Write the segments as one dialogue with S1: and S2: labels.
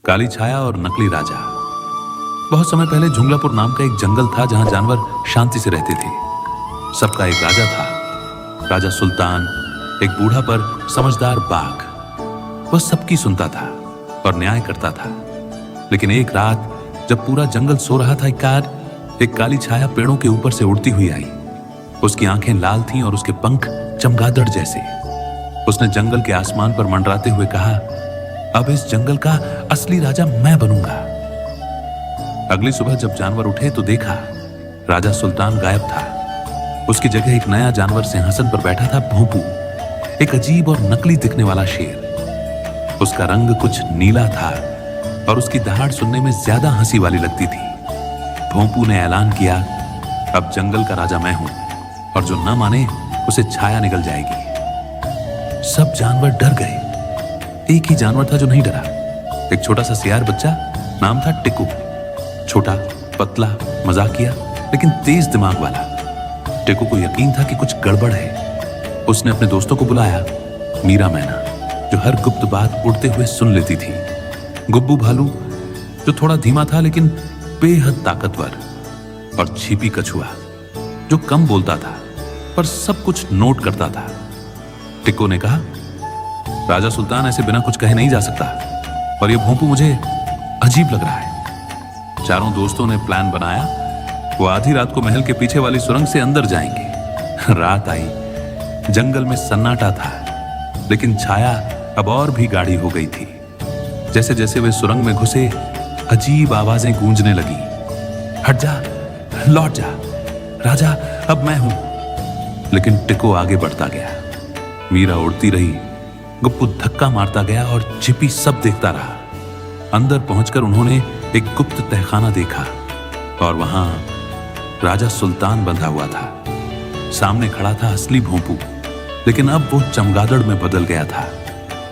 S1: काली छाया और नकली राजा। बहुत समय पहले जुंगलापुर नाम का एक जंगल था जहां जानवर शांति से रहते थे। सबका एक राजा था, राजा सुल्तान, एक बूढ़ा पर समझदार बाघ। वह सबकी सुनता था और न्याय करता था। लेकिन एक रात जब पूरा जंगल सो रहा था, एक काली छाया पेड़ों के ऊपर से उड़ती हुई आई। उसकी आंखें लाल थीं और उसके पंख चमगादड़ जैसे। उसने जंगल के आसमान पर मंडराते हुए कहा, अब इस जंगल का असली राजा मैं बनूंगा। अगली सुबह जब जानवर उठे तो देखा राजा सुल्तान गायब था। उसकी जगह एक नया जानवर सिंहासन पर बैठा था, भोंपू, एक अजीब और नकली दिखने वाला शेर। उसका रंग कुछ नीला था और उसकी दहाड़ सुनने में ज्यादा हंसी वाली लगती थी। भोंपू ने ऐलान किया, अब जंगल का राजा मैं हूं और जो न माने उसे छाया निकल जाएगी। सब जानवर डर गए। एक ही जानवर था जो नहीं डरा, एक छोटा सा सियार बच्चा, नाम था टिकू। छोटा, पतला, मजाकिया, लेकिन तेज दिमाग वाला। टिकू को यकीन था कि कुछ गड़बड़ है। उसने अपने दोस्तों को बुलाया, मीरा मैना जो हर गुप्त बात उड़ते हुए सुन लेती थी, गुब्बू भालू जो थोड़ा धीमा था लेकिन बेहद ताकतवर, और छिपी कछुआ जो कम बोलता था पर सब कुछ नोट करता था। टिक्को ने कहा, राजा सुल्तान ऐसे बिना कुछ कहे नहीं जा सकता और ये भोंपू मुझे अजीब लग रहा है। चारों दोस्तों ने प्लान बनाया। वो आधी रात को महल के पीछे वाली सुरंग से अंदर जाएंगे। रात आई, जंगल में सन्नाटा था, लेकिन छाया अब और भी गाढ़ी हो गई थी। जैसे जैसे वे सुरंग में घुसे, अजीब आवाजें गूंजने लगी। हट जा, लौट जा, राजा अब मैं हूं। लेकिन टिको आगे बढ़ता गया, मीरा उड़ती रही, गुप्पू धक्का मारता गया और छिपी सब देखता रहा। अंदर पहुंचकर उन्होंने एक गुप्त तहखाना देखा और वहां राजा सुल्तान बंधा हुआ था। सामने खड़ा था असली भोंपू, लेकिन अब वो चमगादड़ में बदल गया था।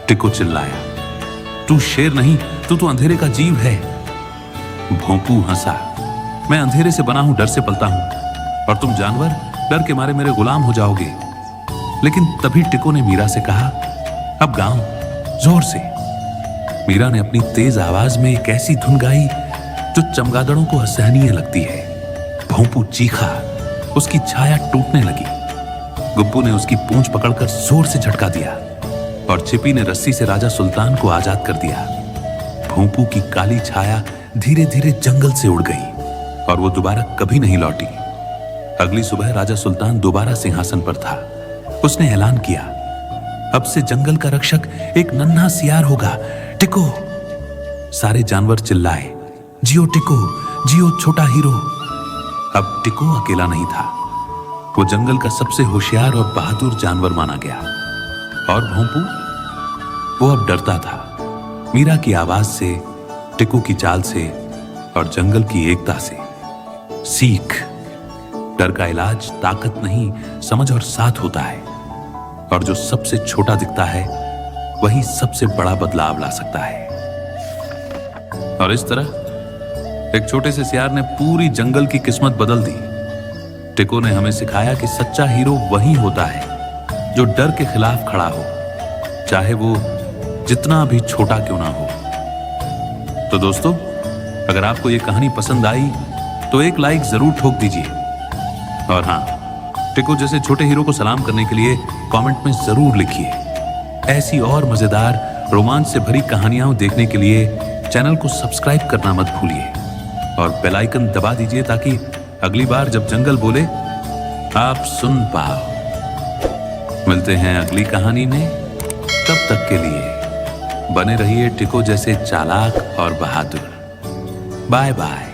S1: टिको चिल्लाया, तू शेर नहीं, तू तो अंधेरे का जीव है। भोंपू हंसा, मैं अंधेरे से बना हूं, डर से पलता हूं, और तुम जानवर डर के मारे मेरे गुलाम हो जाओगे। लेकिन तभी टिको ने मीरा से कहा, अब गाओ जोर से। मीरा ने अपनी तेज आवाज में एक ऐसी धुन गाई जो चमगादड़ों को असहनीय लगती है। भोंपू चीखा, उसकी छाया टूटने लगी। गुब्बू ने उसकी पूंछ पकड़कर जोर से झटका दिया और छिपी ने रस्सी से राजा सुल्तान को आजाद कर दिया। भोंपू की काली छाया धीरे धीरे जंगल से उड़ गई और वो दोबारा कभी नहीं लौटी। अगली सुबह राजा सुल्तान दोबारा सिंहासन पर था। उसने ऐलान किया, अब से जंगल का रक्षक एक नन्हा सियार होगा, टिको। सारे जानवर चिल्लाए, जियो टिको, जियो छोटा हीरो। अब टिको अकेला नहीं था, वो जंगल का सबसे होशियार और बहादुर जानवर माना गया। और भोंपू, वो अब डरता था, मीरा की आवाज से, टिको की चाल से और जंगल की एकता से। सीख, डर का इलाज ताकत नहीं, समझ और साथ होता है, और जो सबसे छोटा दिखता है वही सबसे बड़ा बदलाव ला सकता है। और इस तरह एक छोटे से सियार ने पूरी जंगल की किस्मत बदल दी। टिको ने हमें सिखाया कि सच्चा हीरो वही होता है जो डर के खिलाफ खड़ा हो, चाहे वो जितना भी छोटा क्यों ना हो। तो दोस्तों, अगर आपको ये कहानी पसंद आई तो एक लाइक जरूर ठोक दीजिए। और हाँ, टिको जैसे छोटे हीरो को सलाम करने के लिए कमेंट में जरूर लिखिए। ऐसी और मजेदार रोमांच से भरी कहानियां देखने के लिए चैनल को सब्सक्राइब करना मत भूलिए और बेल आइकन दबा दीजिए ताकि अगली बार जब जंगल बोले आप सुन पाओ। मिलते हैं अगली कहानी में, तब तक के लिए बने रहिए टिको जैसे चालाक और बहादुर। Bye bye.